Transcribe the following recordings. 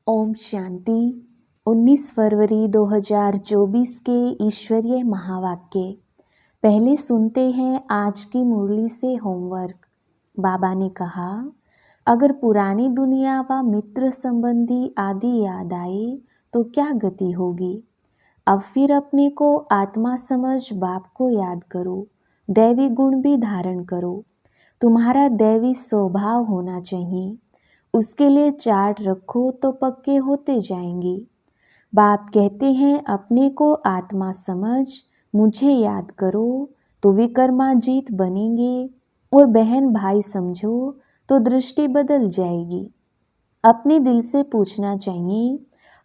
ओम शांति। 19 फरवरी 2024 के ईश्वरीय महावाक्य। पहले सुनते हैं आज की मुरली से होमवर्क। बाबा ने कहा, अगर पुरानी दुनिया व मित्र संबंधी आदि याद आए तो क्या गति होगी। अब फिर अपने को आत्मा समझ बाप को याद करो, दैवी गुण भी धारण करो। तुम्हारा दैवी स्वभाव होना चाहिए, उसके लिए चार्ट रखो तो पक्के होते जाएंगे। बाप कहते हैं अपने को आत्मा समझ मुझे याद करो तो विक्रमाजीत बनेंगे, और बहन भाई समझो तो दृष्टि बदल जाएगी। अपने दिल से पूछना चाहिए,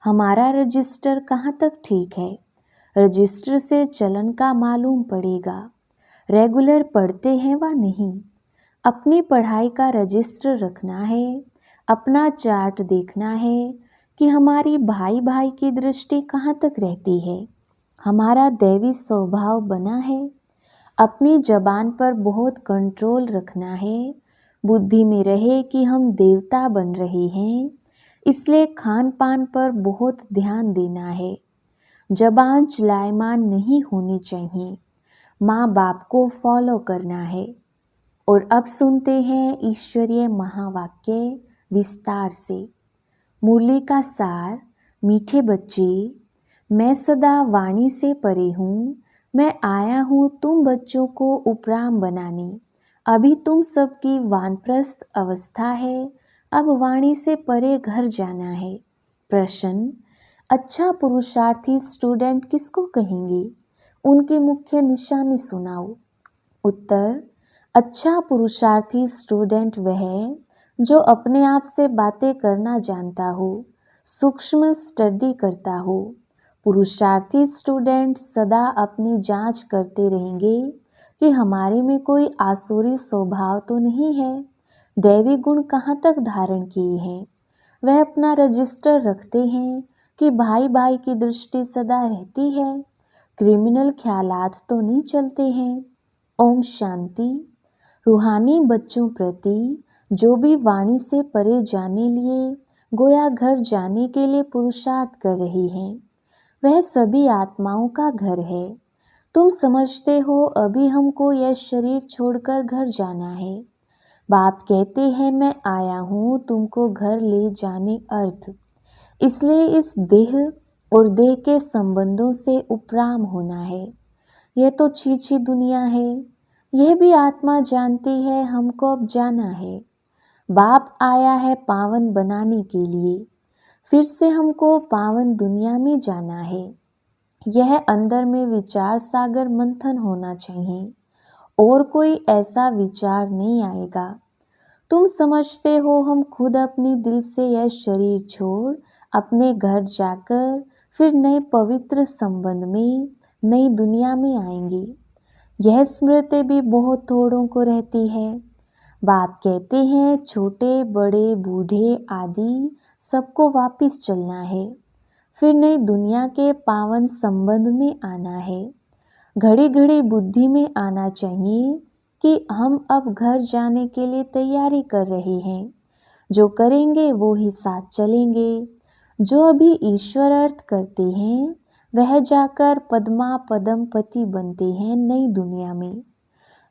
हमारा रजिस्टर कहाँ तक ठीक है। रजिस्टर से चलन का मालूम पड़ेगा, रेगुलर पढ़ते हैं व नहीं। अपनी पढ़ाई का रजिस्टर रखना है, अपना चार्ट देखना है कि हमारी भाई भाई की दृष्टि कहाँ तक रहती है, हमारा दैवी स्वभाव बना है। अपनी जबान पर बहुत कंट्रोल रखना है, बुद्धि में रहे कि हम देवता बन रहे हैं, इसलिए खान पान पर बहुत ध्यान देना है। जबान चलायमान नहीं होनी चाहिए, माँ बाप को फॉलो करना है। और अब सुनते हैं ईश्वरीय महावाक्य विस्तार से। मुरली का सार। मीठे बच्चे, मैं सदा वाणी से परे हूँ। मैं आया हूँ तुम बच्चों को उपराम बनाने। अभी तुम सबकी वानप्रस्थ अवस्था है, अब वाणी से परे घर जाना है। प्रश्न, अच्छा पुरुषार्थी स्टूडेंट किसको कहेंगे? उनकी मुख्य निशानी सुनाओ। उत्तर, अच्छा पुरुषार्थी स्टूडेंट वह है जो अपने आप से बातें करना जानता हो, सूक्ष्म स्टडी करता हो। पुरुषार्थी स्टूडेंट सदा अपनी जांच करते रहेंगे कि हमारे में कोई आसुरी स्वभाव तो नहीं है, दैवी गुण कहाँ तक धारण किए हैं। वह अपना रजिस्टर रखते हैं कि भाई भाई की दृष्टि सदा रहती है, क्रिमिनल ख्यालात तो नहीं चलते हैं। ओम शांति। रूहानी बच्चों प्रति जो भी वाणी से परे जाने लिए गोया घर जाने के लिए पुरुषार्थ कर रही हैं, वह सभी आत्माओं का घर है। तुम समझते हो अभी हमको यह शरीर छोड़कर घर जाना है। बाप कहते हैं मैं आया हूँ तुमको घर ले जाने अर्थ, इसलिए इस देह और देह के संबंधों से उपराम होना है। यह तो छीछी दुनिया है, यह भी आत्मा जानती है हमको अब जाना है। बाप आया है पावन बनाने के लिए, फिर से हमको पावन दुनिया में जाना है। यह अंदर में विचार सागर मंथन होना चाहिए, और कोई ऐसा विचार नहीं आएगा। तुम समझते हो हम खुद अपनी दिल से यह शरीर छोड़ अपने घर जाकर फिर नए पवित्र संबंध में नई दुनिया में आएंगे। यह स्मृति भी बहुत थोड़ों को रहती है। बाप कहते हैं छोटे बड़े बूढ़े आदि सबको वापिस चलना है, फिर नई दुनिया के पावन संबंध में आना है। घड़ी घड़ी बुद्धि में आना चाहिए कि हम अब घर जाने के लिए तैयारी कर रहे हैं, जो करेंगे वो ही साथ चलेंगे। जो अभी ईश्वर अर्थ करते हैं वह जाकर पद्मा पदम पति बनते हैं नई दुनिया में।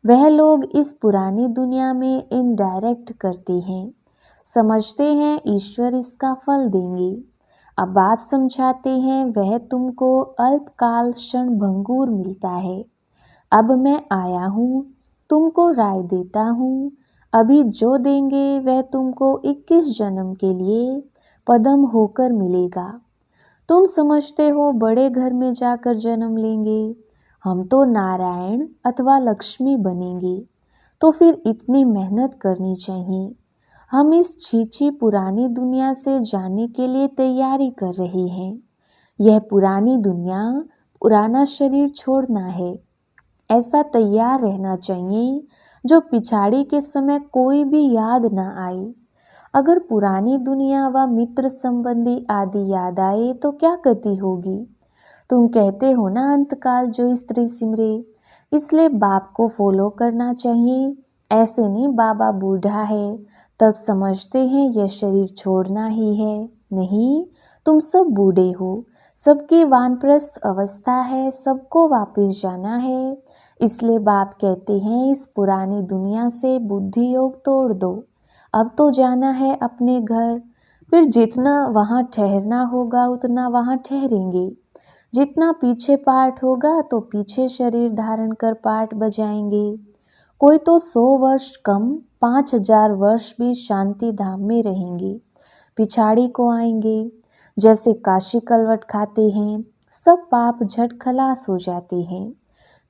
वह लोग इस पुरानी दुनिया में इनडायरेक्ट करते हैं, समझते हैं ईश्वर इसका फल देंगे। अब आप समझाते हैं वह तुमको अल्पकाल क्षण भंगुर मिलता है। अब मैं आया हूँ तुमको राय देता हूँ, अभी जो देंगे वह तुमको 21 जन्म के लिए पदम होकर मिलेगा। तुम समझते हो बड़े घर में जाकर जन्म लेंगे, हम तो नारायण अथवा लक्ष्मी बनेंगे, तो फिर इतनी मेहनत करनी चाहिए। हम इस छीछी पुरानी दुनिया से जाने के लिए तैयारी कर रहे हैं। यह पुरानी दुनिया पुराना शरीर छोड़ना है, ऐसा तैयार रहना चाहिए जो पिछाड़ी के समय कोई भी याद ना आए। अगर पुरानी दुनिया व मित्र संबंधी आदि याद आए तो क्या गति होगी। तुम कहते हो ना अंतकाल जो स्त्री सिमरे, इसलिए बाप को फॉलो करना चाहिए। ऐसे नहीं बाबा बूढ़ा है तब समझते हैं यह शरीर छोड़ना ही है। नहीं, तुम सब बूढ़े हो, सबकी वानप्रस्थ अवस्था है, सबको वापस जाना है। इसलिए बाप कहते हैं इस पुरानी दुनिया से बुद्धि योग तोड़ दो, अब तो जाना है अपने घर। फिर जितना वहाँ ठहरना होगा उतना वहाँ ठहरेंगे, जितना पीछे पाठ होगा तो पीछे शरीर धारण कर पाठ बजाएंगे। कोई तो 100 वर्ष कम 5000 वर्ष भी शांति धाम में रहेंगे, पिछाड़ी को आएंगे। जैसे काशी कलवट खाते हैं, सब पाप झट खलास हो जाते हैं।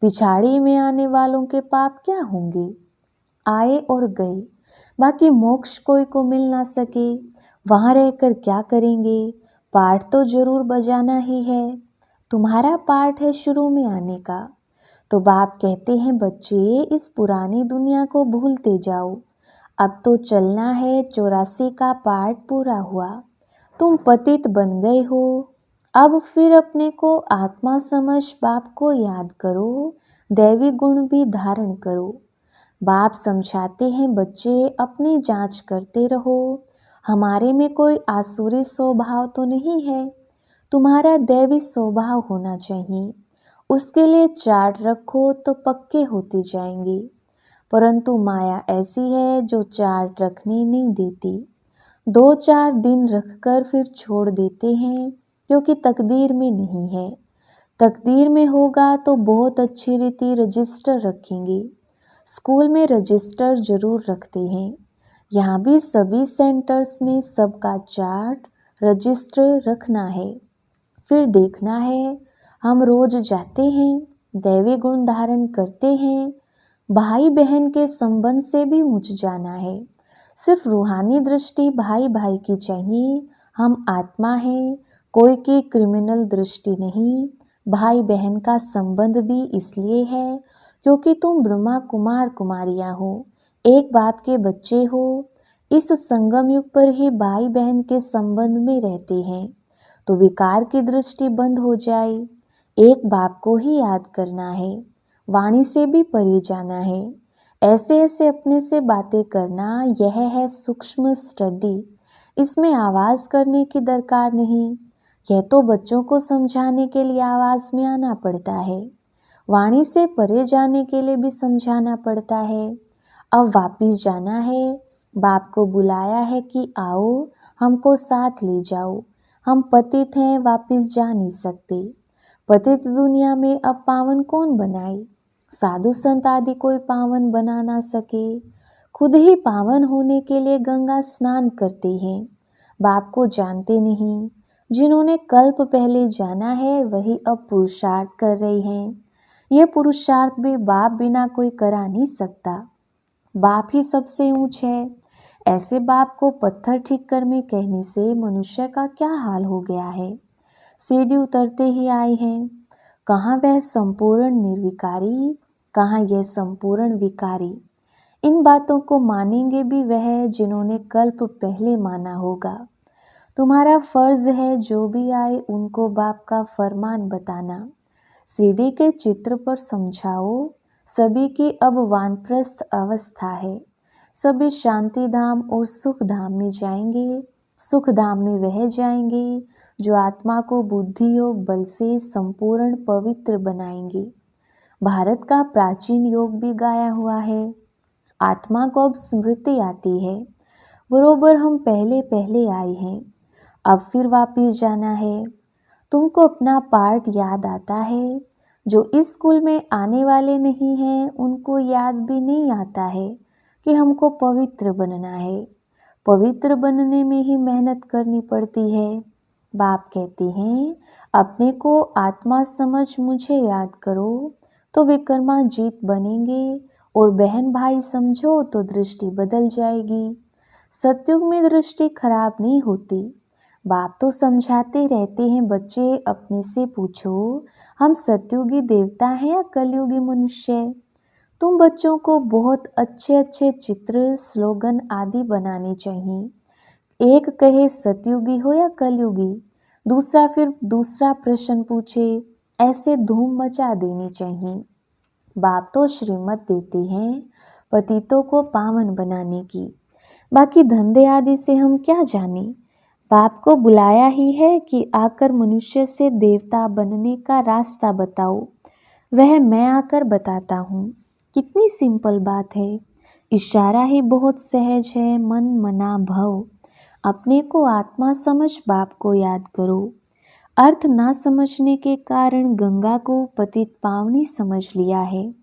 पिछाड़ी में आने वालों के पाप क्या होंगे? आए और गए, बाकी मोक्ष कोई को मिल ना सके। वहाँ रहकर क्या करेंगे? पाठ तो जरूर बजाना ही है। तुम्हारा पाठ है शुरू में आने का। तो बाप कहते हैं बच्चे इस पुरानी दुनिया को भूलते जाओ, अब तो चलना है 84 का पाठ पूरा हुआ। तुम पतित बन गए हो, अब फिर अपने को आत्मा समझ बाप को याद करो, दैवी गुण भी धारण करो। बाप समझाते हैं बच्चे अपनी जांच करते रहो, हमारे में कोई आसुरी स्वभाव तो नहीं है, तुम्हारा दैवी स्वभाव होना चाहिए। उसके लिए चार्ट रखो तो पक्के होते जाएंगे। परंतु माया ऐसी है जो चार्ट रखने नहीं देती। 2-4 दिन रखकर फिर छोड़ देते हैं, क्योंकि तकदीर में नहीं है। तकदीर में होगा तो बहुत अच्छी रीति रजिस्टर रखेंगे। स्कूल में रजिस्टर जरूर रखते हैं, यहाँ भी सभी सेंटर्स में सबका चार्ट रजिस्टर रखना है। फिर देखना है, हम रोज जाते हैं, दैवी गुण धारण करते हैं, भाई बहन के संबंध से भी ऊंच जाना है। सिर्फ रूहानी दृष्टि भाई भाई की चाहिए, हम आत्मा हैं, कोई की क्रिमिनल दृष्टि नहीं। भाई बहन का संबंध भी इसलिए है क्योंकि तुम ब्रह्मा कुमार कुमारियाँ हो, एक बाप के बच्चे हो। इस संगम युग पर ही भाई बहन के संबंध में रहते हैं, तो विकार की दृष्टि बंद हो जाए। एक बाप को ही याद करना है, वाणी से भी परे जाना है। ऐसे ऐसे अपने से बातें करना, यह है सूक्ष्म स्टडी। इसमें आवाज करने की दरकार नहीं, यह तो बच्चों को समझाने के लिए आवाज में आना पड़ता है। वाणी से परे जाने के लिए भी समझाना पड़ता है। अब वापिस जाना है, बाप को बुलाया है कि आओ हमको साथ ले जाओ। हम पतित हैं, वापिस जा नहीं सकते। पतित दुनिया में अब पावन कौन बनाए? साधु संत आदि कोई पावन बना ना सके। खुद ही पावन होने के लिए गंगा स्नान करते हैं, बाप को जानते नहीं। जिन्होंने कल्प पहले जाना है वही अब पुरुषार्थ कर रहे हैं। यह पुरुषार्थ भी बाप बिना कोई करा नहीं सकता, बाप ही सबसे ऊंच है। ऐसे बाप को पत्थर ठीक कर में कहने से मनुष्य का क्या हाल हो गया है। सीढ़ी उतरते ही आए हैं, कहाँ वह संपूर्ण निर्विकारी, कहाँ यह संपूर्ण विकारी। इन बातों को मानेंगे भी वह जिन्होंने कल्प पहले माना होगा। तुम्हारा फर्ज है जो भी आए उनको बाप का फरमान बताना। सीढ़ी के चित्र पर समझाओ, सभी की अब वानप्रस्थ अवस्था है, सभी शांति धाम और सुख धाम में जाएंगे। सुख धाम में वह जाएंगे जो आत्मा को बुद्धि योग बल से संपूर्ण पवित्र बनाएंगे। भारत का प्राचीन योग भी गाया हुआ है। आत्मा को अब स्मृति आती है, बरोबर हम पहले पहले आए हैं, अब फिर वापिस जाना है। तुमको अपना पाठ याद आता है, जो इस स्कूल में आने वाले नहीं हैं उनको याद भी नहीं आता है कि हमको पवित्र बनना है। पवित्र बनने में ही मेहनत करनी पड़ती है। बाप कहते हैं अपने को आत्मा समझ मुझे याद करो तो विक्रमाजीत बनेंगे, और बहन भाई समझो तो दृष्टि बदल जाएगी। सतयुग में दृष्टि खराब नहीं होती। बाप तो समझाते रहते हैं बच्चे अपने से पूछो, हम सतयुगी देवता हैं या कलयुगी मनुष्य। तुम बच्चों को बहुत अच्छे अच्छे चित्र स्लोगन आदि बनाने चाहिए। एक कहे सतयुगी हो या कलयुगी, दूसरा फिर दूसरा प्रश्न पूछे, ऐसे धूम मचा देनी चाहिए। बाप तो श्रीमत देते हैं पतितों को पावन बनाने की, बाकी धंधे आदि से हम क्या जाने। बाप को बुलाया ही है कि आकर मनुष्य से देवता बनने का रास्ता बताओ। वह मैं आकर बताता हूँ। कितनी सिंपल बात है। इशारा ही बहुत सहज है। मन मना भव। अपने को आत्मा समझ बाप को याद करो। अर्थ ना समझने के कारण गंगा को पतित पावनी समझ लिया है।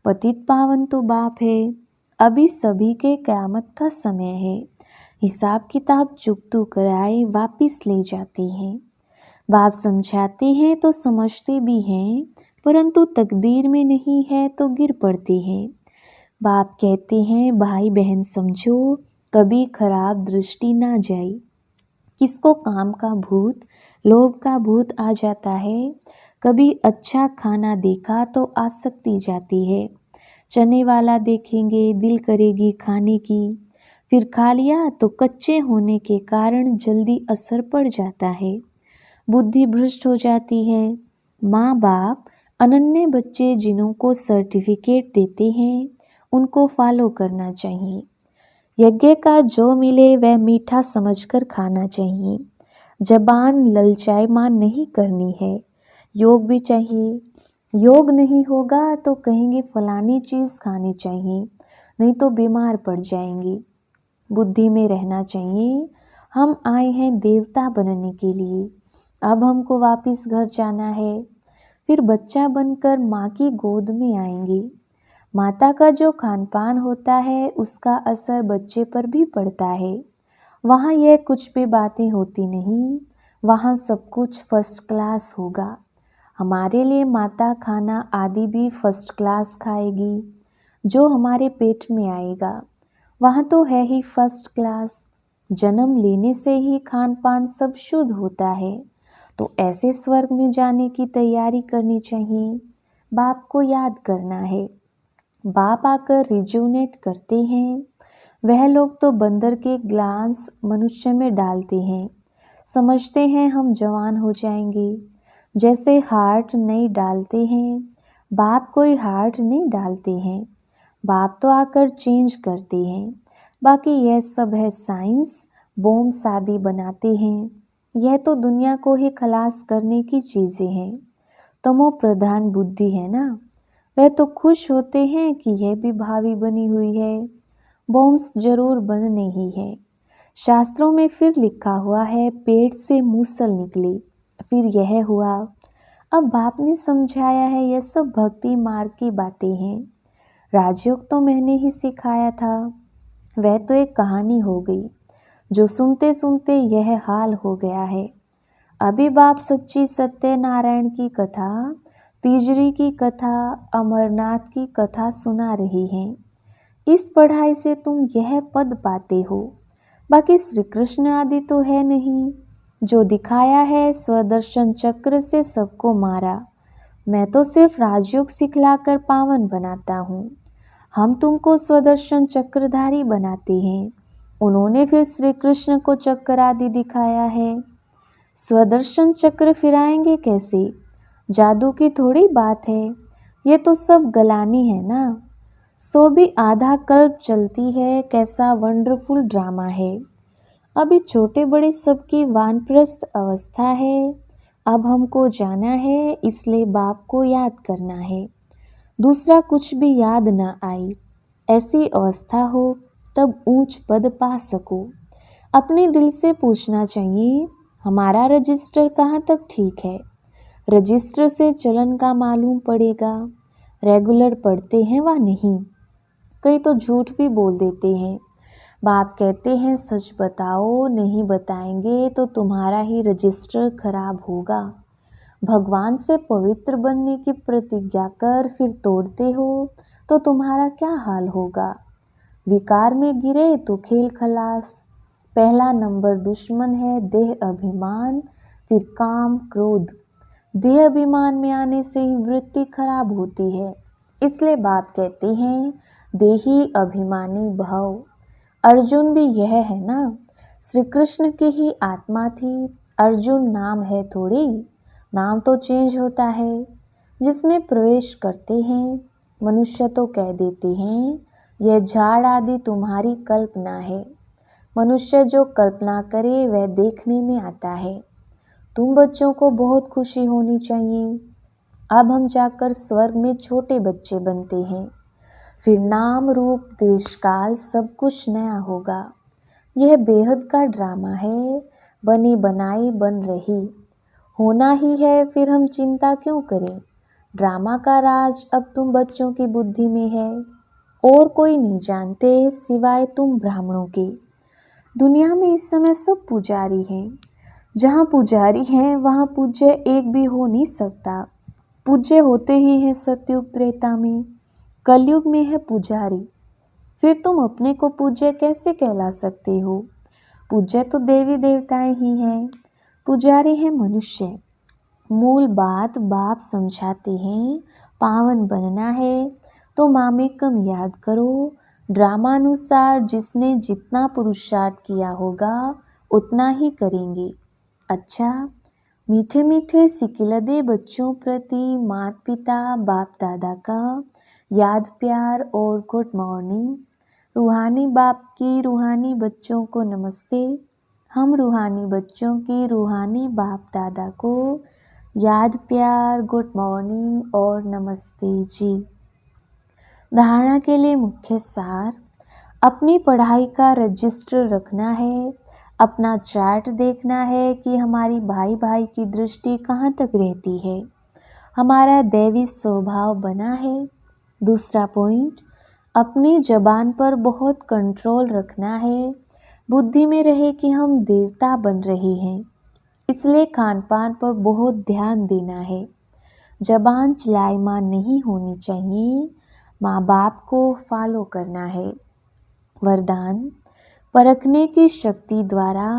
पतित पावन तो बाप है। अभी सभी के क़यामत का समय है। हिसाब किताब चुकतू कराए वापिस ले जाते हैं। बाप समझाते हैं तो समझते भी हैं, परंतु तकदीर में नहीं है तो गिर पड़ते हैं। बाप कहते हैं भाई बहन समझो, कभी खराब दृष्टि ना जाए। किसको काम का भूत, लोभ का भूत आ जाता है। कभी अच्छा खाना देखा तो आसक्ति जाती है। चने वाला देखेंगे दिल करेगी खाने की, फिर खा लिया तो कच्चे होने के कारण जल्दी असर पड़ जाता है। बुद्धि भ्रष्ट हो जाती है। माँ बाप अनन्य बच्चे जिन्हों को सर्टिफिकेट देते हैं उनको फॉलो करना चाहिए। यज्ञ का जो मिले वह मीठा समझकर खाना चाहिए। जबान ललचायमान नहीं करनी है। योग भी चाहिए। योग नहीं होगा तो कहेंगे फलानी चीज़ खानी चाहिए, नहीं तो बीमार पड़ जाएंगे। बुद्धि में रहना चाहिए हम आए हैं देवता बनने के लिए। अब हमको वापस घर जाना है। फिर बच्चा बनकर माँ की गोद में आएंगे। माता का जो खान पान होता है उसका असर बच्चे पर भी पड़ता है। वहाँ यह कुछ भी बातें होती नहीं, वहाँ सब कुछ फर्स्ट क्लास होगा। हमारे लिए माता खाना आदि भी फर्स्ट क्लास खाएगी। जो हमारे पेट में आएगा वहाँ तो है ही फर्स्ट क्लास। जन्म लेने से ही खान पान सब शुद्ध होता है, तो ऐसे स्वर्ग में जाने की तैयारी करनी चाहिए। बाप को याद करना है। बाप आकर रिजुनेट करते हैं। वह लोग तो बंदर के ग्लास मनुष्य में डालते हैं, समझते हैं हम जवान हो जाएंगे। जैसे हार्ट नहीं डालते हैं, बाप कोई हार्ट नहीं डालते हैं। बाप तो आकर चेंज करते हैं। बाकी यह सब है साइंस, बोम शादी बनाते हैं। यह तो दुनिया को ही खलास करने की चीज़ें हैं। तमो प्रधान बुद्धि है ना, वह तो खुश होते हैं कि यह भी भावी बनी हुई है। बॉम्ब्स जरूर बनने ही है। शास्त्रों में फिर लिखा हुआ है पेट से मूसल निकली, फिर यह हुआ। अब बाप ने समझाया है यह सब भक्ति मार्ग की बातें हैं। राजयोग तो मैंने ही सिखाया था। वह तो एक कहानी हो गई, जो सुनते सुनते यह हाल हो गया है। अभी बाप सच्ची सत्यनारायण की कथा, तीजरी की कथा, अमरनाथ की कथा सुना रही हैं। इस पढ़ाई से तुम यह पद पाते हो। बाकी श्री कृष्ण आदि तो है नहीं। जो दिखाया है स्वदर्शन चक्र से सबको मारा। मैं तो सिर्फ राजयोग सिखलाकर पावन बनाता हूँ। हम तुमको स्वदर्शन चक्रधारी बनाते हैं। उन्होंने फिर श्री कृष्ण को चक्र आदि दिखाया है। स्वदर्शन चक्र फिराएंगे कैसे? जादू की थोड़ी बात है। ये तो सब गलानी है ना। सो भी आधा कल्प चलती है। कैसा वंडरफुल ड्रामा है। अभी छोटे बड़े सबकी वानप्रस्थ अवस्था है। अब हमको जाना है, इसलिए बाप को याद करना है। दूसरा कुछ भी याद न आए, ऐसी अवस्था हो तब ऊंच पद पा सको। अपने दिल से पूछना चाहिए हमारा रजिस्टर कहाँ तक ठीक है। रजिस्टर से चलन का मालूम पड़ेगा, रेगुलर पढ़ते हैं व नहीं। कई तो झूठ भी बोल देते हैं। बाप कहते हैं सच बताओ, नहीं बताएंगे तो तुम्हारा ही रजिस्टर खराब होगा। भगवान से पवित्र बनने की प्रतिज्ञा कर फिर तोड़ते हो तो तुम्हारा क्या हाल होगा। विकार में गिरे तो खेल खलास। पहला नंबर दुश्मन है देह अभिमान, फिर काम क्रोध। देह अभिमान में आने से ही वृत्ति खराब होती है। इसलिए बाप कहते हैं देही अभिमानी भव। अर्जुन भी यह है ना, श्री कृष्ण की ही आत्मा थी। अर्जुन नाम है थोड़ी, नाम तो चेंज होता है। जिसमें प्रवेश करते हैं मनुष्य तो कह देते हैं यह झाड़ आदि तुम्हारी कल्पना है। मनुष्य जो कल्पना करे वह देखने में आता है। तुम बच्चों को बहुत खुशी होनी चाहिए। अब हम जाकर स्वर्ग में छोटे बच्चे बनते हैं। फिर नाम रूप देश काल सब कुछ नया होगा। यह बेहद का ड्रामा है, बनी बनाई बन रही होना ही है, फिर हम चिंता क्यों करें। ड्रामा का राज अब तुम बच्चों की बुद्धि में है, और कोई नहीं जानते सिवाय तुम ब्राह्मणों के। दुनिया में इस समय सब पुजारी हैं। जहाँ पुजारी हैं वहाँ पूज्य एक भी हो नहीं सकता। पूज्य होते ही हैं सतयुग त्रेता में, कलयुग में है पुजारी। फिर तुम अपने को पूज्य कैसे कहला सकते हो। पूज्य तो देवी देवताएं ही हैं, पुजारी है मनुष्य। मूल बात बाप समझाते हैं, पावन बनना है तो माँ में कम याद करो। ड्रामानुसार जिसने जितना पुरुषार्थ किया होगा उतना ही करेंगे। अच्छा, मीठे मीठे सिकिलदे बच्चों प्रति माता पिता बाप दादा का याद प्यार और गुड मॉर्निंग। रूहानी बाप की रूहानी बच्चों को नमस्ते। हम रूहानी बच्चों की रूहानी बाप दादा को याद प्यार गुड मॉर्निंग और नमस्ते जी। धारणा के लिए मुख्य सार, अपनी पढ़ाई का रजिस्टर रखना है, अपना चार्ट देखना है कि हमारी भाई भाई की दृष्टि कहाँ तक रहती है, हमारा दैवी स्वभाव बना है। दूसरा पॉइंट, अपनी जबान पर बहुत कंट्रोल रखना है, बुद्धि में रहे कि हम देवता बन रहे हैं, इसलिए खान पान पर बहुत ध्यान देना है। जबान चलायमान नहीं होनी चाहिए, माँ बाप को फॉलो करना है। वरदान, परखने की शक्ति द्वारा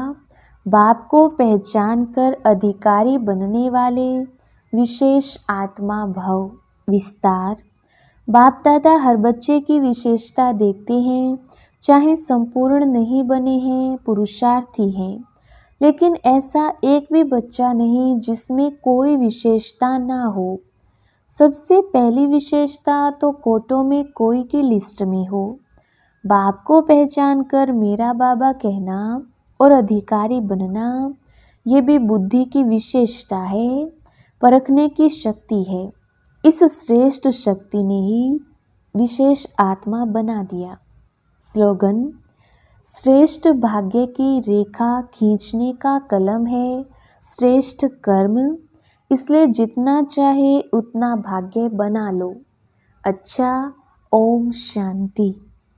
बाप को पहचान कर अधिकारी बनने वाले विशेष आत्मा भव विस्तार। बाप दादा हर बच्चे की विशेषता देखते हैं, चाहे संपूर्ण नहीं बने हैं, पुरुषार्थी हैं, लेकिन ऐसा एक भी बच्चा नहीं जिसमें कोई विशेषता ना हो। सबसे पहली विशेषता तो कोटों में कोई की लिस्ट में हो। बाप को पहचान कर मेरा बाबा कहना और अधिकारी बनना, ये भी बुद्धि की विशेषता है, परखने की शक्ति है। इस श्रेष्ठ शक्ति ने ही विशेष आत्मा बना दिया। स्लोगन, श्रेष्ठ भाग्य की रेखा खींचने का कलम है श्रेष्ठ कर्म, इसलिए जितना चाहे उतना भाग्य बना लो। अच्छा, ओम शांति।